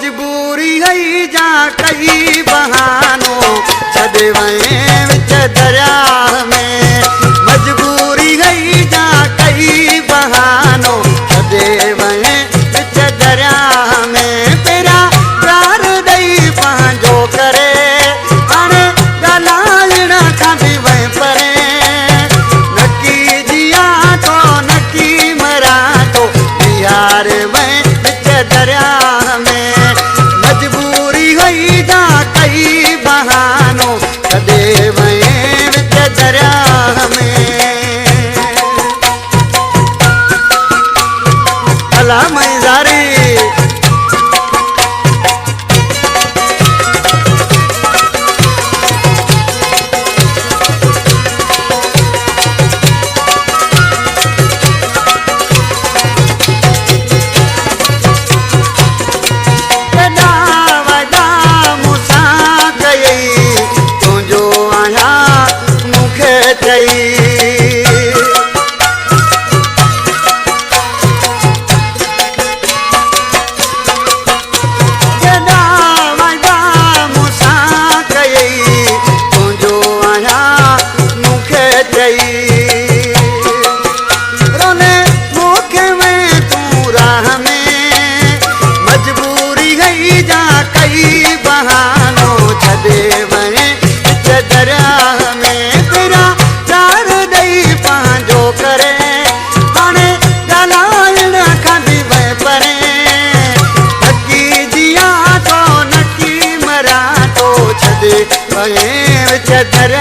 मजबूरी हई जा कई बहानो छॾे वएं विच दरिया में मजबूरी हई जा कई बहानो छॾे वएं विच दरिया में पहिरियां प्यार ॾेई पंहिंजो करे हाणे ॻाल्हाइण खां बि वएं परे नकी जिया थो नकी मरा थो बिहार वएं विच दरिया में मजबूरी हई जा कई बहानो छॾे वएं विच दरिया में अला मैज़ारी विच दरिया